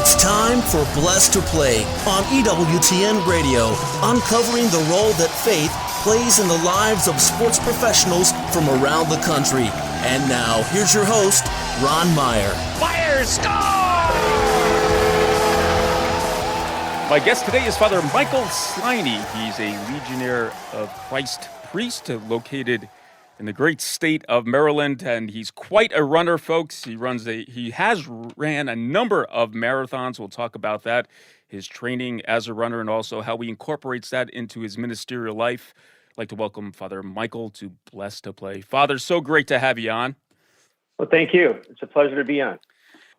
It's time for Blessed to Play on EWTN Radio, uncovering the role that faith plays in the lives of sports professionals from around the country. And now, here's your host, Ron Meyer. Fire, score! My guest today is Father Michael Sliney. He's a Legionnaire of Christ priest located in the great state of Maryland, and he's quite a runner, folks. He has ran a number of marathons. We'll talk about that, his training as a runner, and also how he incorporates that into his ministerial life. I'd like to welcome Father Michael to Blessed to Play. Father, so great to have you on. Well, thank you. It's a pleasure to be on.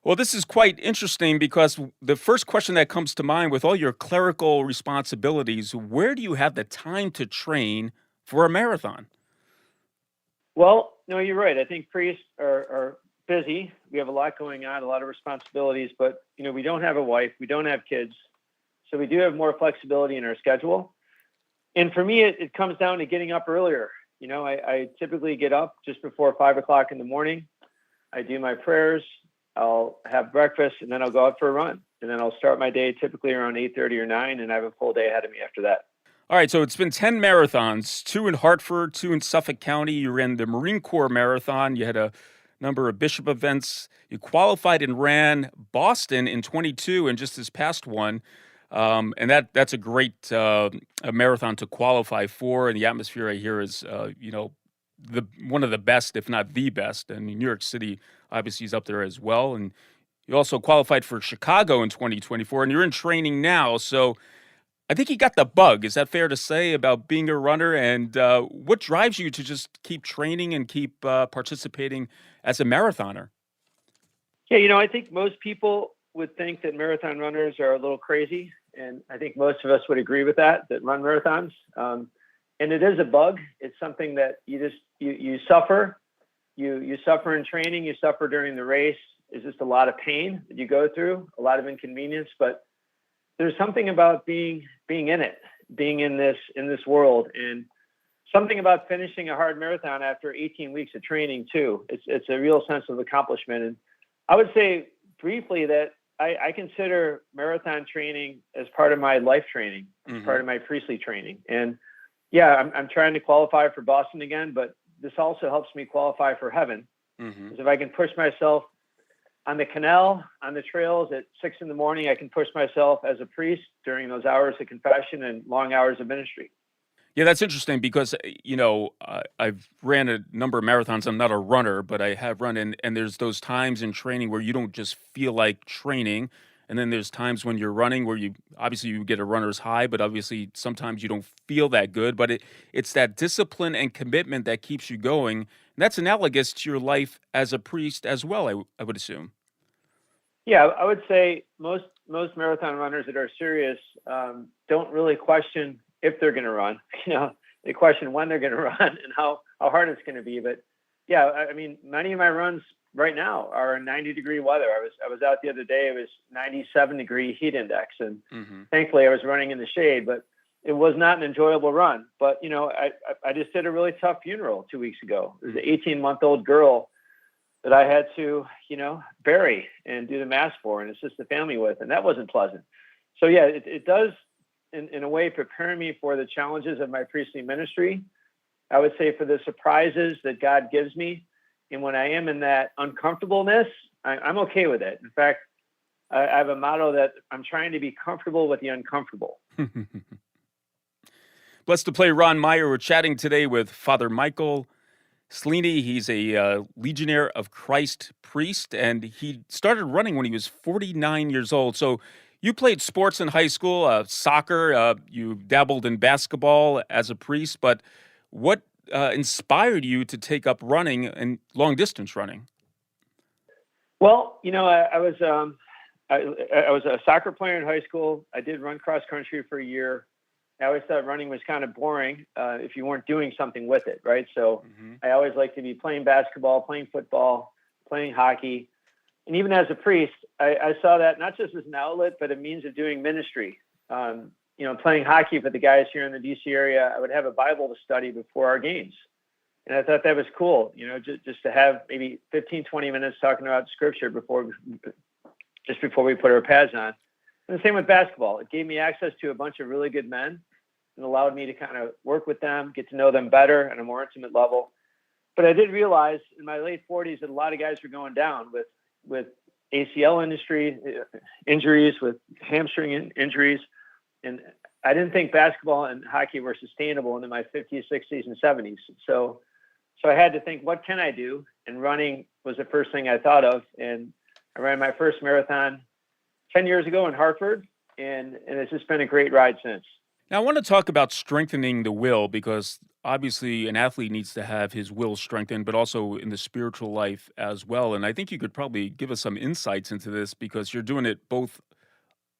Well, this is quite interesting because the first question that comes to mind with all your clerical responsibilities, where do you have the time to train for a marathon? Well, no, you're right. I think priests are busy. We have a lot going on, a lot of responsibilities, but, we don't have a wife, we don't have kids. So we do have more flexibility in our schedule. And for me, it comes down to getting up earlier. I typically get up just before 5 o'clock in the morning. I do my prayers, I'll have breakfast, and then I'll go out for a run. And then I'll start my day typically around 8:30 or 9, and I have a full day ahead of me after that. All right, so it's been 10 marathons, 2 in Hartford, 2 in Suffolk County. You ran the Marine Corps Marathon. You had a number of bishop events. You qualified and ran Boston in 22 and just this past one. And that's a great a marathon to qualify for. And the atmosphere I hear is, one of the best, if not the best. And New York City obviously is up there as well. And you also qualified for Chicago in 2024, and you're in training now. So I think you got the bug. Is that fair to say about being a runner? And what drives you to just keep training and keep participating as a marathoner? Yeah, I think most people would think that marathon runners are a little crazy. And I think most of us would agree with that run marathons. And it is a bug. It's something that you suffer. You suffer in training. You suffer during the race. It's just a lot of pain that you go through, a lot of inconvenience. But there's something about being in it, being in this world, and something about finishing a hard marathon after 18 weeks of training too. It's a real sense of accomplishment. And I would say briefly that I consider marathon training as part of my life training, as part of my priestly training. And yeah, I'm trying to qualify for Boston again, but this also helps me qualify for heaven. Because if I can push myself on the canal, on the trails at 6 a.m, I can push myself as a priest during those hours of confession and long hours of ministry. Yeah, that's interesting because, I've ran a number of marathons. I'm not a runner, but I have run, and there's those times in training where you don't just feel like training. And then there's times when you're running where you get a runner's high, but obviously sometimes you don't feel that good. But it's that discipline and commitment that keeps you going. And that's analogous to your life as a priest as well, I would assume. Yeah, I would say most marathon runners that are serious don't really question if they're going to run. They question when they're going to run and how hard it's going to be. But yeah, I mean, many of my runs right now are in 90-degree weather. I was out the other day. It was 97-degree heat index, and thankfully I was running in the shade. But it was not an enjoyable run. But I just did a really tough funeral 2 weeks ago. It was an 18-month-old girl that I had to, bury and do the mass for and assist the family with, and that wasn't pleasant. So yeah, it does in a way prepare me for the challenges of my priestly ministry. I would say for the surprises that God gives me. And when I am in that uncomfortableness, I'm okay with it. In fact, I have a motto that I'm trying to be comfortable with the uncomfortable. Blessed to Play, Ron Meyer. We're chatting today with Father Michael Sliney. He's a Legionnaire of Christ priest, and he started running when he was 49 years old. So you played sports in high school, soccer, you dabbled in basketball as a priest, but what inspired you to take up running and long-distance running? Well, I was a soccer player in high school. I did run cross-country for a year. I always thought running was kind of boring if you weren't doing something with it, right? So I always liked to be playing basketball, playing football, playing hockey. And even as a priest, I saw that not just as an outlet, but a means of doing ministry. Playing hockey for the guys here in the DC area, I would have a Bible to study before our games. And I thought that was cool, just to have maybe 15, 20 minutes talking about scripture before just before we put our pads on. And the same with basketball. It gave me access to a bunch of really good men and allowed me to kind of work with them, get to know them better at a more intimate level. But I did realize in my late 40s that a lot of guys were going down with ACL injuries, with hamstring injuries. And I didn't think basketball and hockey were sustainable into my 50s, 60s, and 70s. So I had to think, what can I do? And running was the first thing I thought of. And I ran my first marathon 10 years ago in Hartford, and it's just been a great ride since. Now, I want to talk about strengthening the will, because obviously an athlete needs to have his will strengthened, but also in the spiritual life as well. And I think you could probably give us some insights into this, because you're doing it both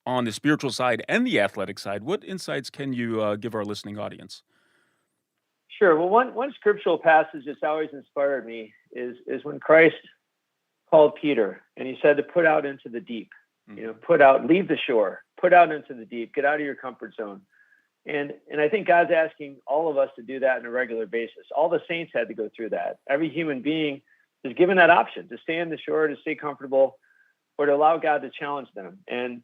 on the spiritual side and the athletic side. What insights can you give our listening audience? Sure. Well, one scriptural passage that's always inspired me is when Christ called Peter and he said to put out into the deep, leave the shore, put out into the deep, get out of your comfort zone. And I think God's asking all of us to do that on a regular basis. All the saints had to go through that. Every human being is given that option to stay on the shore, to stay comfortable, or to allow God to challenge them. And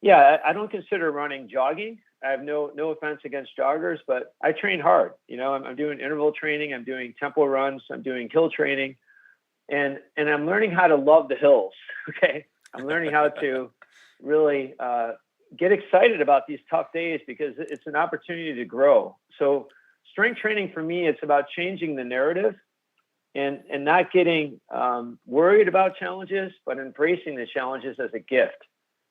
yeah, I don't consider running jogging. I have no offense against joggers, but I train hard. I'm doing interval training. I'm doing tempo runs. I'm doing hill training. And I'm learning how to love the hills. Okay. I'm learning how to really get excited about these tough days, because it's an opportunity to grow. So strength training for me, it's about changing the narrative and not getting worried about challenges, but embracing the challenges as a gift,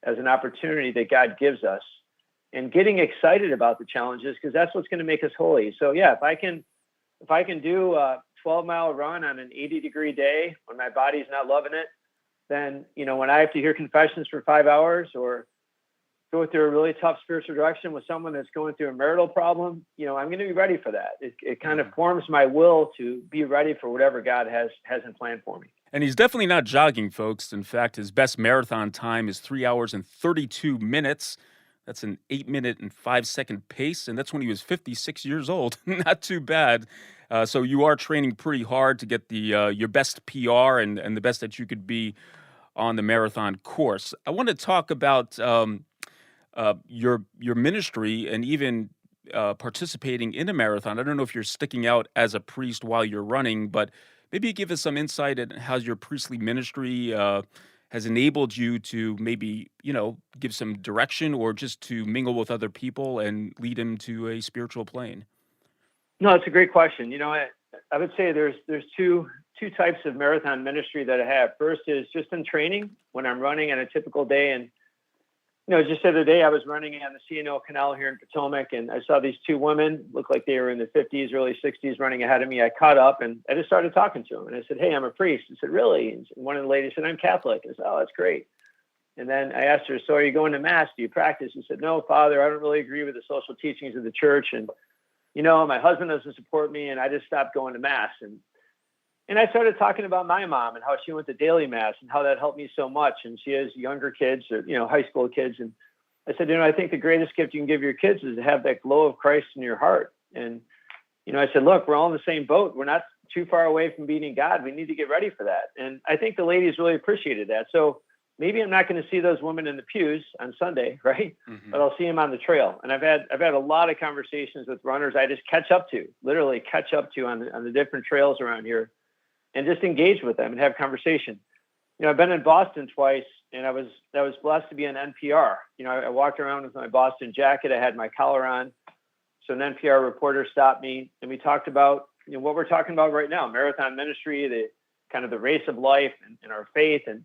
as an opportunity that God gives us, and getting excited about the challenges, because that's what's going to make us holy. So yeah, if I can do a 12-mile run on an 80-degree day when my body's not loving it, then, when I have to hear confessions for 5 hours, or go through a really tough spiritual direction with someone that's going through a marital problem, I'm going to be ready for that. It kind of forms my will to be ready for whatever God has in plan for me. And he's definitely not jogging, folks. In fact, his best marathon time is 3 hours and 32 minutes. That's an 8-minute and 5-second pace, and that's when he was 56 years old. Not too bad. So you are training pretty hard to get the your best PR and the best that you could be on the marathon course. I want to talk about your ministry and even participating in a marathon. I don't know if you're sticking out as a priest while you're running, but maybe give us some insight on how your priestly ministry has enabled you to maybe, give some direction, or just to mingle with other people and lead them to a spiritual plane. No, it's a great question. I would say there's two types of marathon ministry that I have. First is just in training when I'm running on a typical day. And just the other day, I was running on the C&O Canal here in Potomac, and I saw these two women, looked like they were in their 50s, early 60s, running ahead of me. I caught up, and I just started talking to them. And I said, "Hey, I'm a priest." I said, "Really?" And one of the ladies said, "I'm Catholic." I said, "Oh, that's great." And then I asked her, "So are you going to Mass? Do you practice?" She said, "No, Father, I don't really agree with the social teachings of the church. And, my husband doesn't support me, and I just stopped going to Mass." And I started talking about my mom and how she went to daily Mass and how that helped me so much. And she has younger kids, or, high school kids. And I said, I think the greatest gift you can give your kids is to have that glow of Christ in your heart. And, I said, look, we're all in the same boat. We're not too far away from beating God. We need to get ready for that. And I think the ladies really appreciated that. So maybe I'm not going to see those women in the pews on Sunday, right? Mm-hmm. But I'll see them on the trail. And I've had a lot of conversations with runners I just literally catch up to on the different trails around here, and just engage with them and have conversation. I've been in Boston twice, and I was blessed to be on NPR. I walked around with my Boston jacket. I had my collar on. So an NPR reporter stopped me, and we talked about what we're talking about right now: marathon ministry, the race of life, and our faith. And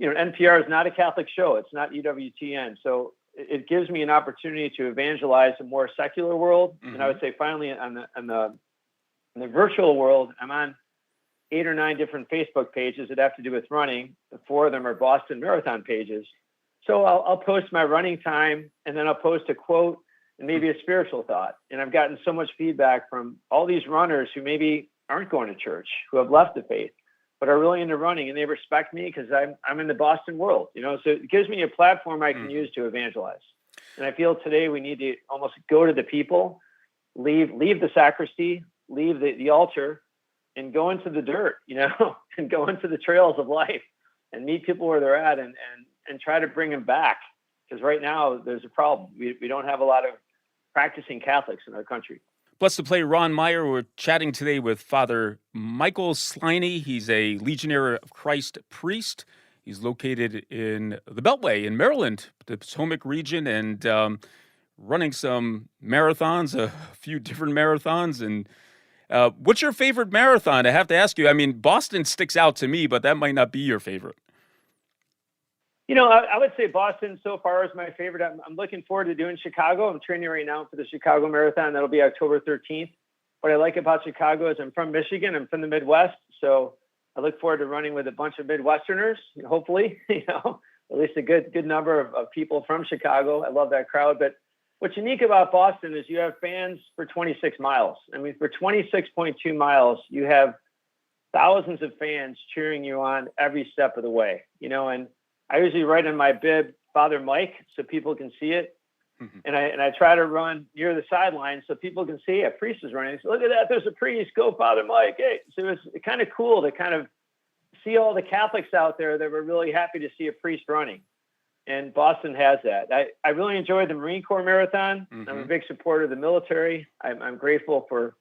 NPR is not a Catholic show; it's not EWTN. So it gives me an opportunity to evangelize a more secular world. Mm-hmm. And I would say, finally, in the virtual world, I'm on 8 or 9 different Facebook pages that have to do with running. The 4 of them are Boston Marathon pages. So I'll post my running time, and then I'll post a quote and maybe a spiritual thought. And I've gotten so much feedback from all these runners who maybe aren't going to church, who have left the faith, but are really into running, and they respect me because I'm in the Boston world. So it gives me a platform I can use to evangelize. And I feel today we need to almost go to the people, leave the sacristy, leave the altar, and go into the dirt, and go into the trails of life and meet people where they're at, and and try to bring them back. Because right now there's a problem. We don't have a lot of practicing Catholics in our country. Blessed to play Ron Meyer. We're chatting today with Father Michael Sliney. He's a Legionnaire of Christ priest. He's located in the Beltway in Maryland, the Potomac region, and running some marathons, a few different marathons. And what's your favorite marathon? I have to ask you. I mean, Boston sticks out to me, but that might not be your favorite. I would say Boston so far is my favorite. I'm looking forward to doing Chicago. I'm training right now for the Chicago Marathon. That'll be October 13th. What I like about Chicago is I'm from Michigan. I'm from the Midwest. So I look forward to running with a bunch of Midwesterners, hopefully, at least a good number of people from Chicago. I love that crowd. But what's unique about Boston is you have fans for 26 miles. I mean, for 26.2 miles, you have thousands of fans cheering you on every step of the way, and I usually write in my bib, Father Mike, so people can see it. Mm-hmm. And I try to run near the sideline so people can see a priest is running. So look at that, there's a priest, go Father Mike. Hey, so it's kind of cool to kind of see all the Catholics out there that were really happy to see a priest running. And Boston has that. I really enjoyed the Marine Corps Marathon. Mm-hmm. I'm a big supporter of the military. I'm grateful for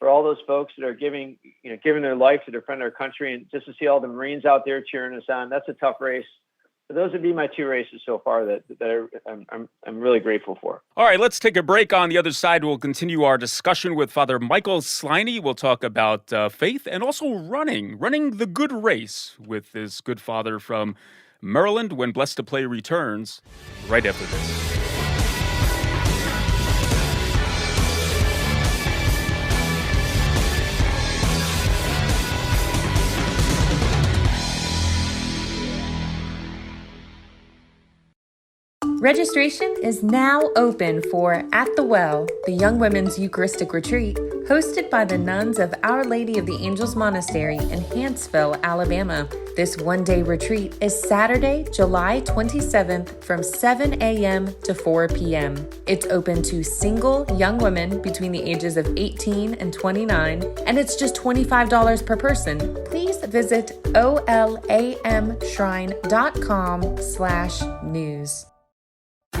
all those folks that are giving their life to defend our country, and just to see all the Marines out there cheering us on. That's a tough race. So those would be my two races so far that I'm really grateful for. All right, let's take a break. On the other side, we'll continue our discussion with Father Michael Sliney. We'll talk about faith and also running the good race with this good father from Maryland when Blessed to Play returns right after this. Registration is now open for At the Well, the Young Women's Eucharistic Retreat, hosted by the nuns of Our Lady of the Angels Monastery in Huntsville, Alabama. This one-day retreat is Saturday, July 27th from 7 a.m. to 4 p.m. It's open to single young women between the ages of 18 and 29, and it's just $25 per person. Please visit olamshrine.com/news.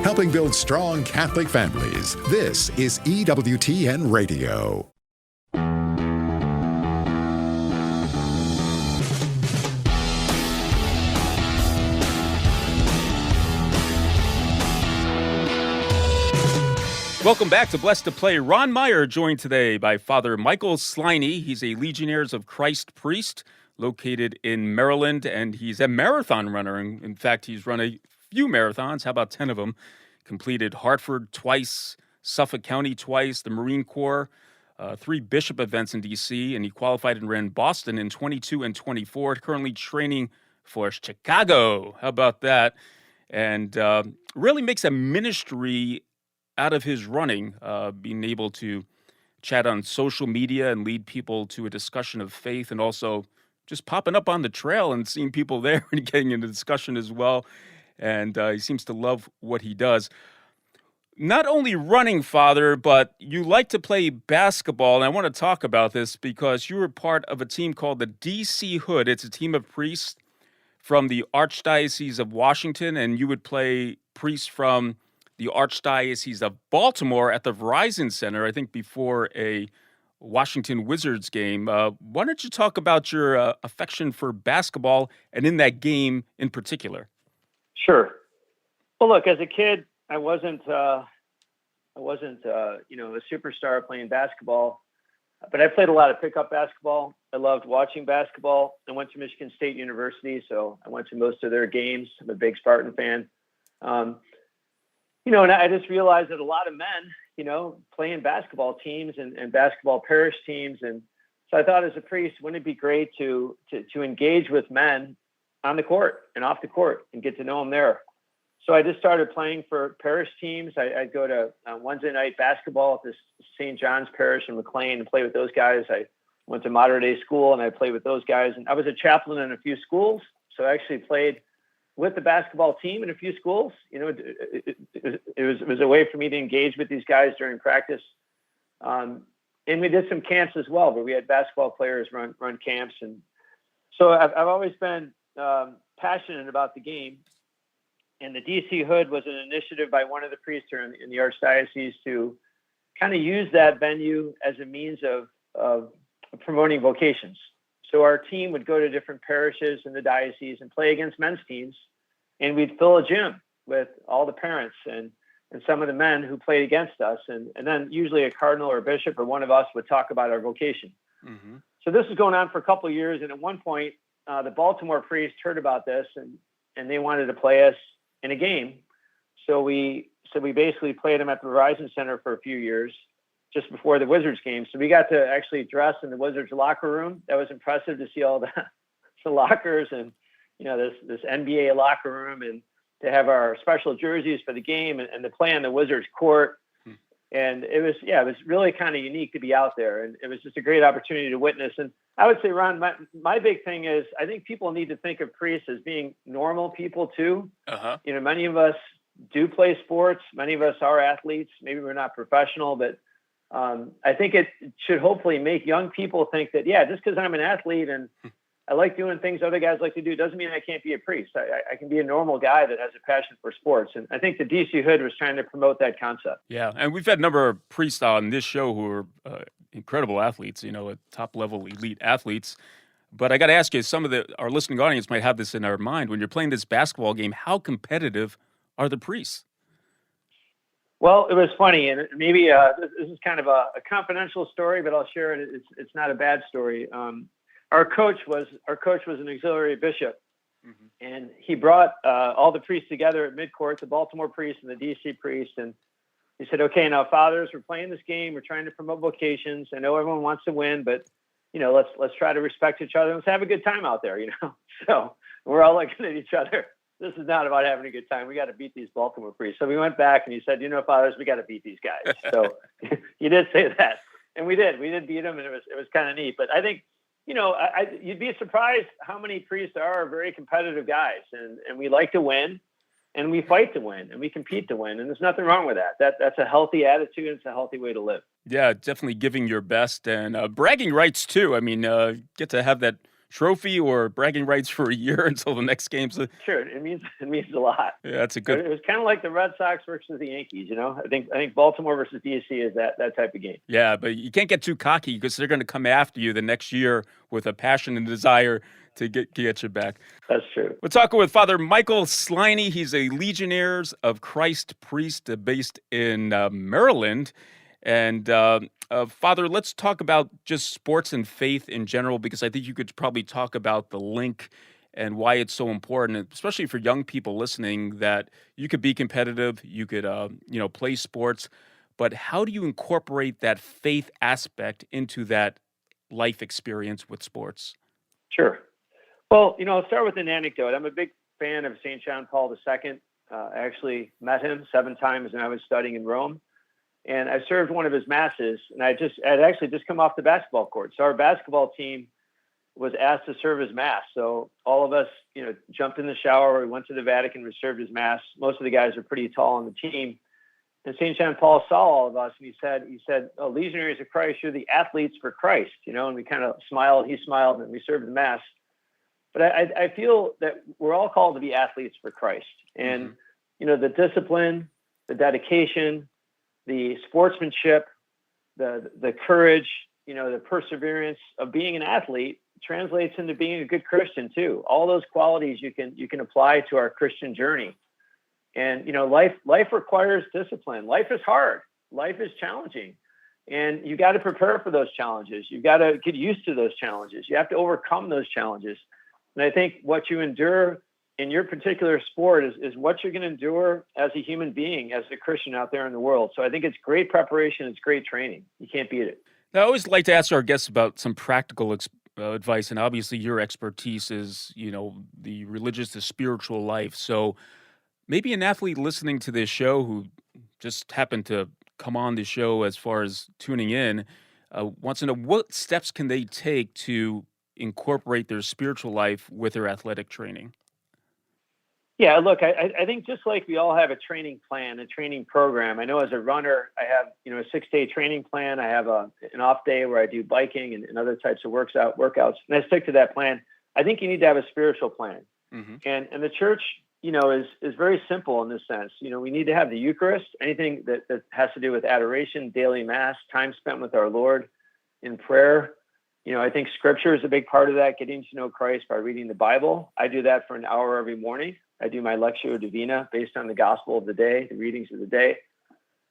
Helping build strong Catholic families. This is EWTN Radio. Welcome back to Blessed to Play. Ron Meyer joined today by Father Michael Sliney. He's a Legionnaires of Christ priest located in Maryland, and he's a marathon runner. In fact, he's run a few marathons. How about 10 of them? Completed Hartford twice, Suffolk County twice, the Marine Corps, 3 bishop events in D.C., and he qualified and ran Boston in 22 and 24, currently training for Chicago. How about that? And really makes a ministry out of his running, being able to chat on social media and lead people to a discussion of faith, and also just popping up on the trail and seeing people there and getting into discussion as well. And he seems to love what he does. Not only running, Father, but you like to play basketball. And I want to talk about this because you were part of a team called the D.C. Hood. It's a team of priests from the Archdiocese of Washington, and you would play priests from the Archdiocese of Baltimore at the Verizon Center, I think before a Washington Wizards game. Why don't you talk about your affection for basketball and in that game in particular? Sure. Well, look, as a kid, I wasn't a superstar playing basketball, but I played a lot of pickup basketball. I loved watching basketball. I went to Michigan State University, so I went to most of their games. I'm a big Spartan fan. And I just realized that a lot of men, playing basketball teams and basketball parish teams. And so I thought as a priest, wouldn't it be great to engage with men on the court and off the court and get to know them there. So I just started playing for parish teams. I'd go to Wednesday night basketball at this St. John's Parish in McLean and play with those guys. I went to modern day school and I played with those guys. And I was a chaplain in a few schools. So I actually played with the basketball team in a few schools. It was a way for me to engage with these guys during practice. And we did some camps as well, where we had basketball players run camps. And so I've always been passionate about the game. And the DC Hood was an initiative by one of the priests here in the Archdiocese to kind of use that venue as a means of promoting vocations. So our team would go to different parishes in the diocese and play against men's teams, and we'd fill a gym with all the parents and some of the men who played against us. And then usually a cardinal or a bishop or one of us would talk about our vocation. Mm-hmm. So this was going on for a couple of years. And at one point, the Baltimore priest heard about this and they wanted to play us in a game. So we basically played them at the Verizon Center for a few years, just before the Wizards game. So we got to actually dress in the Wizards locker room. That was impressive to see all the lockers and, this NBA locker room, and to have our special jerseys for the game and to play on the Wizards court. And it was really kind of unique to be out there. And it was just a great opportunity to witness. And I would say, Ron, my big thing is I think people need to think of priests as being normal people too. Uh-huh. Many of us do play sports. Many of us are athletes. Maybe we're not professional, but I think it should hopefully make young people think that, just because I'm an athlete and I like doing things other guys like to do doesn't mean I can't be a priest. I can be a normal guy that has a passion for sports. And I think the DC Hood was trying to promote that concept. Yeah, and we've had a number of priests on this show who are incredible athletes, top-level elite athletes. But I got to ask you, some of our listening audience might have this in our mind. When you're playing this basketball game, how competitive are the priests? Well, it was funny, and maybe this is kind of a confidential story, but I'll share it. It's not a bad story. Our coach was an auxiliary bishop, mm-hmm. and he brought all the priests together at midcourt, the Baltimore priest and the DC priest, and he said, "Okay, now fathers, we're playing this game. We're trying to promote vocations. I know everyone wants to win, but let's try to respect each other. Let's have a good time out there, So we're all looking at each other. This is not about having a good time. We got to beat these Baltimore priests." So we went back and he said, fathers, we got to beat these guys. So he did say that, and we did beat them, and it was kind of neat. But I think, you'd be surprised how many priests are very competitive guys, and we like to win, and we fight to win, and we compete to win, and there's nothing wrong with that. That's a healthy attitude, and it's a healthy way to live. Yeah, definitely giving your best, and bragging rights too. I mean, get to have that trophy or bragging rights for a year until the next game. So sure, it means a lot. Yeah, that's a good. It was kind of like the Red Sox versus the Yankees. I think Baltimore versus DC is that type of game. Yeah, but you can't get too cocky because they're going to come after you the next year with a passion and desire to get you back. That's true. We're talking with Father Michael Sliney. He's a Legionnaires of Christ priest based in Maryland. And Father, let's talk about just sports and faith in general, because I think you could probably talk about the link and why it's so important, especially for young people listening, that you could be competitive, you could, play sports, but how do you incorporate that faith aspect into that life experience with sports? Sure. Well, I'll start with an anecdote. I'm a big fan of St. John Paul II. I actually met him 7 times when I was studying in Rome. And I served one of his masses, and I'd actually just come off the basketball court. So our basketball team was asked to serve his mass. So all of us, jumped in the shower. We went to the Vatican, we served his mass. Most of the guys are pretty tall on the team. And St. John Paul saw all of us, and he said, "Oh, Legionaries of Christ, you're the athletes for Christ." And we kind of smiled. He smiled, and we served the mass. But I feel that we're all called to be athletes for Christ. And, the discipline, the dedication, the sportsmanship, the courage, the perseverance of being an athlete translates into being a good Christian too. All those qualities you can apply to our Christian journey. And, life requires discipline. Life is hard. Life is challenging. And you got to prepare for those challenges. You got to get used to those challenges. You have to overcome those challenges. And I think what you endure in your particular sport is what you're going to endure as a human being, as a Christian out there in the world. So I think it's great preparation. It's great training. You can't beat it. Now, I always like to ask our guests about some practical advice. And obviously your expertise is, the religious, the spiritual life. So maybe an athlete listening to this show who just happened to come on the show as far as tuning in wants to know, what steps can they take to incorporate their spiritual life with their athletic training? Yeah, look, I think just like we all have a training plan, a training program. I know as a runner, I have, a 6-day training plan. I have an off day where I do biking and other types of workouts, and I stick to that plan. I think you need to have a spiritual plan. Mm-hmm. And the church, is very simple in this sense. We need to have the Eucharist, anything that has to do with adoration, daily mass, time spent with our Lord in prayer. I think scripture is a big part of that, getting to know Christ by reading the Bible. I do that for an hour every morning. I do my Lectio Divina based on the gospel of the day, the readings of the day.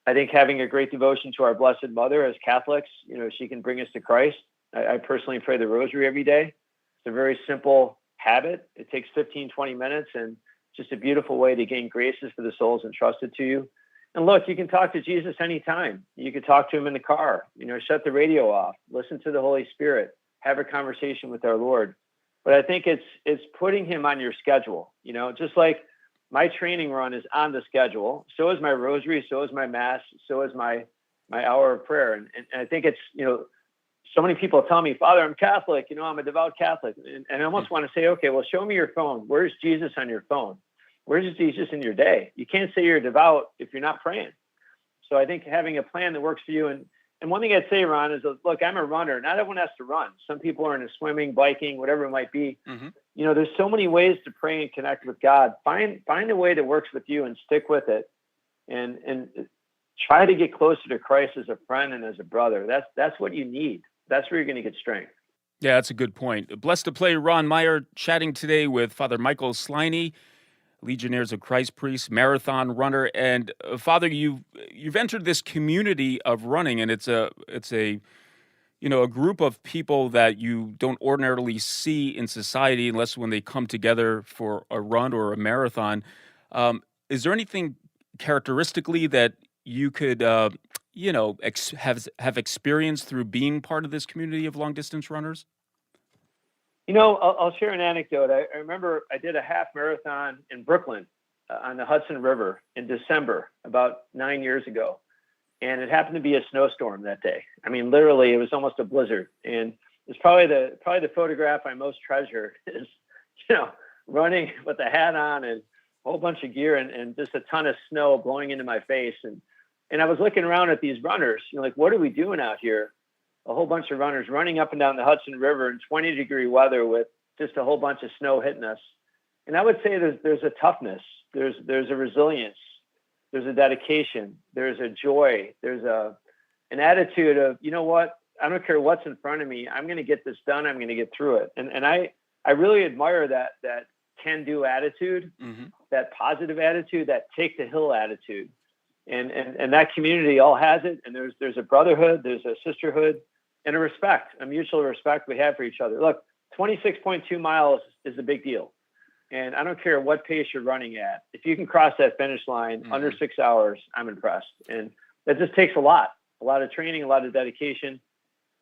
I think having a great devotion to our Blessed Mother as Catholics, she can bring us to Christ. I personally pray the rosary every day. It's a very simple habit. It takes 15, 20 minutes, and just a beautiful way to gain graces for the souls entrusted to you. And look, you can talk to Jesus anytime. You can talk to him in the car, shut the radio off, listen to the Holy Spirit, have a conversation with our Lord. But I think it's putting him on your schedule, just like my training run is on the schedule. So is my rosary, so is my mass, so is my hour of prayer. And I think it's, so many people tell me, Father, I'm Catholic, I'm a devout Catholic. And I almost want to say, okay, well, show me your phone. Where's Jesus on your phone? Where's Jesus in your day? You can't say you're devout if you're not praying. So I think having a plan that works for you. And one thing I'd say, Ron, is, look, I'm a runner. Not everyone has to run. Some people are into swimming, biking, whatever it might be. Mm-hmm. There's so many ways to pray and connect with God. Find a way that works with you and stick with it. And try to get closer to Christ as a friend and as a brother. That's what you need. That's where you're going to get strength. Yeah, that's a good point. Blessed to play, Ron Meyer, chatting today with Father Michael Sliney, Legionnaires of Christ priest, marathon runner, and Father, you've entered this community of running, and it's a group of people that you don't ordinarily see in society unless when they come together for a run or a marathon. Is there anything characteristically that you could have experienced through being part of this community of long distance runners? I'll share an anecdote. I remember I did a half marathon in Brooklyn on the Hudson River in December, about 9 years ago. And it happened to be a snowstorm that day. I mean, literally, it was almost a blizzard. And it's probably the photograph I most treasure is, running with a hat on and a whole bunch of gear and just a ton of snow blowing into my face. And I was looking around at these runners, what are we doing out here? A whole bunch of runners running up and down the Hudson River in 20-degree weather with just a whole bunch of snow hitting us. And I would say there's a toughness, there's a resilience, there's a dedication, there's a joy, there's an attitude of, what, I don't care what's in front of me, I'm going to get this done, I'm going to get through it. And I really admire that can-do attitude, mm-hmm. that positive attitude, that take-the-hill attitude. And that community all has it. And there's a brotherhood, there's a sisterhood, and a mutual respect we have for each other. Look, 26.2 miles is a big deal. And I don't care what pace you're running at. If you can cross that finish line mm-hmm. under 6 hours, I'm impressed. And that just takes a lot of training, a lot of dedication.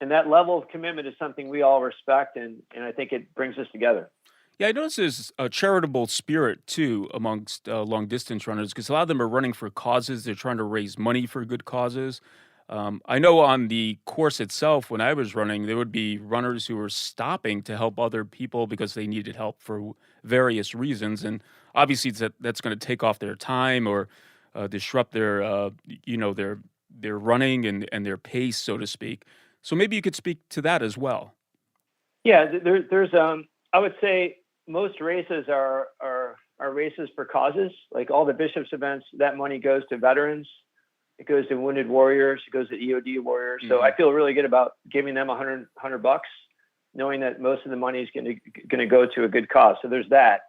And that level of commitment is something we all respect. And I think it brings us together. Yeah, I notice there's a charitable spirit, too, amongst long-distance runners, because a lot of them are running for causes. They're trying to raise money for good causes. I know on the course itself, when I was running, there would be runners who were stopping to help other people because they needed help for various reasons. And obviously, that's going to take off their time or disrupt their running and their pace, so to speak. So maybe you could speak to that as well. Yeah, there's I would say most races are races for causes. Like all the bishops' events, that money goes to veterans. It goes to wounded warriors. It goes to EOD warriors. Mm-hmm. So I feel really good about giving them $100, knowing that most of the money is going to go to a good cause. So there's that.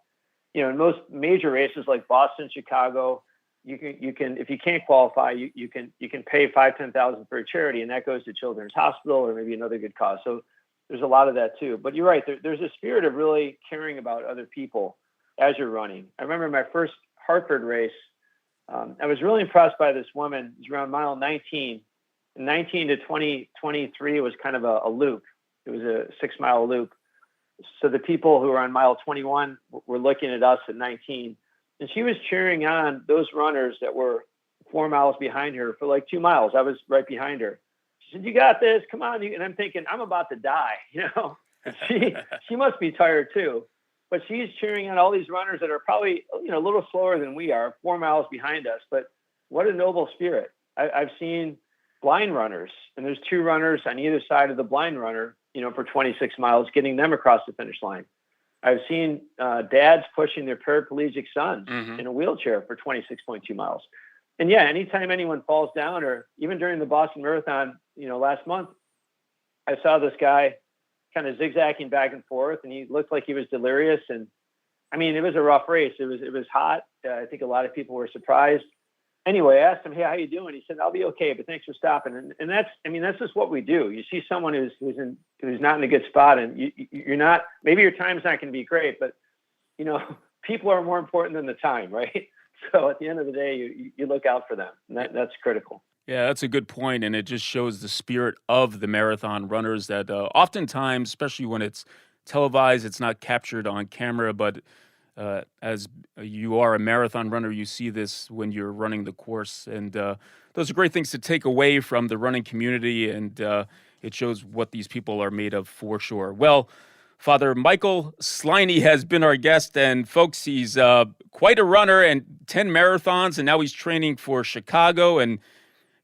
In most major races like Boston, Chicago, you can if you can't qualify, you can pay $5,000-$10,000 for a charity, and that goes to Children's Hospital or maybe another good cause. So there's a lot of that too. But you're right. There's a spirit of really caring about other people as you're running. I remember my first Hartford race. I was really impressed by this woman. It was around mile 19. And 19 to 23 was kind of a loop. It was a 6-mile loop. So the people who were on mile 21 were looking at us at 19. And she was cheering on those runners that were 4 miles behind her for like 2 miles. I was right behind her. She said, "You got this. Come on." And I'm thinking, I'm about to die. And she must be tired too. But she's cheering on all these runners that are probably, a little slower than we are, 4 miles behind us. But what a noble spirit. I've seen blind runners, and there's 2 runners on either side of the blind runner, for 26 miles, getting them across the finish line. I've seen dads pushing their paraplegic sons Mm-hmm. in a wheelchair for 26.2 miles. And yeah, anytime anyone falls down, or even during the Boston Marathon, last month, I saw this guy kind of zigzagging back and forth, and he looked like he was delirious. And I mean, it was a rough race. It was hot. I think a lot of people were surprised. Anyway, I asked him, "Hey, how you doing?" He said, "I'll be okay, but thanks for stopping." And that's just what we do. You see someone who's not in a good spot, and you're not. Maybe your time's not going to be great, but people are more important than the time, right? So at the end of the day, you look out for them, and that's critical. Yeah, that's a good point, and it just shows the spirit of the marathon runners that oftentimes, especially when it's televised, it's not captured on camera, but as you are a marathon runner, you see this when you're running the course, and those are great things to take away from the running community, and it shows what these people are made of for sure. Well, Father Michael Sliney has been our guest, and folks, he's quite a runner and 10 marathons, and now he's training for Chicago and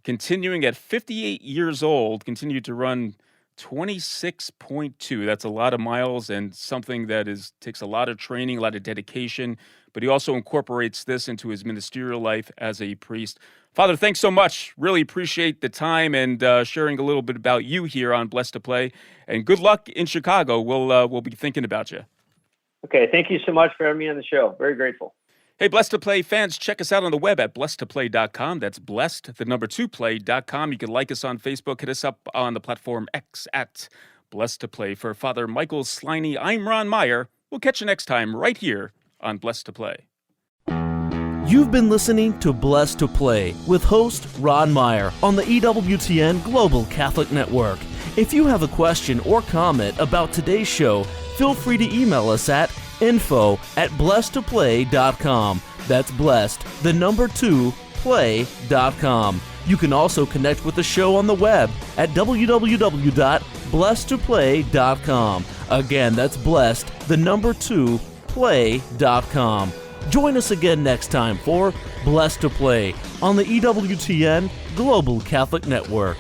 continuing at 58 years old, continued to run 26.2. That's a lot of miles and something that takes a lot of training, a lot of dedication, but he also incorporates this into his ministerial life as a priest. Father, thanks so much. Really appreciate the time and sharing a little bit about you here on Blessed to Play. And good luck in Chicago. We'll be thinking about you. Okay, thank you so much for having me on the show. Very grateful. Hey, Blessed to Play fans, check us out on the web at blessedtoplay.com. That's blessed, the number 2play.com. You can like us on Facebook. Hit us up on the platform X at Blessed to Play. For Father Michael Sliney, I'm Ron Meyer. We'll catch you next time right here on Blessed to Play. You've been listening to Blessed to Play with host Ron Meyer on the EWTN Global Catholic Network. If you have a question or comment about today's show, feel free to email us at info@blessedtoplay.com. That's blessed, the number 2, play.com. You can also connect with the show on the web at www.blessedtoplay.com. Again, that's blessed, the number 2, play.com. Join us again next time for Blessed to Play on the EWTN Global Catholic Network.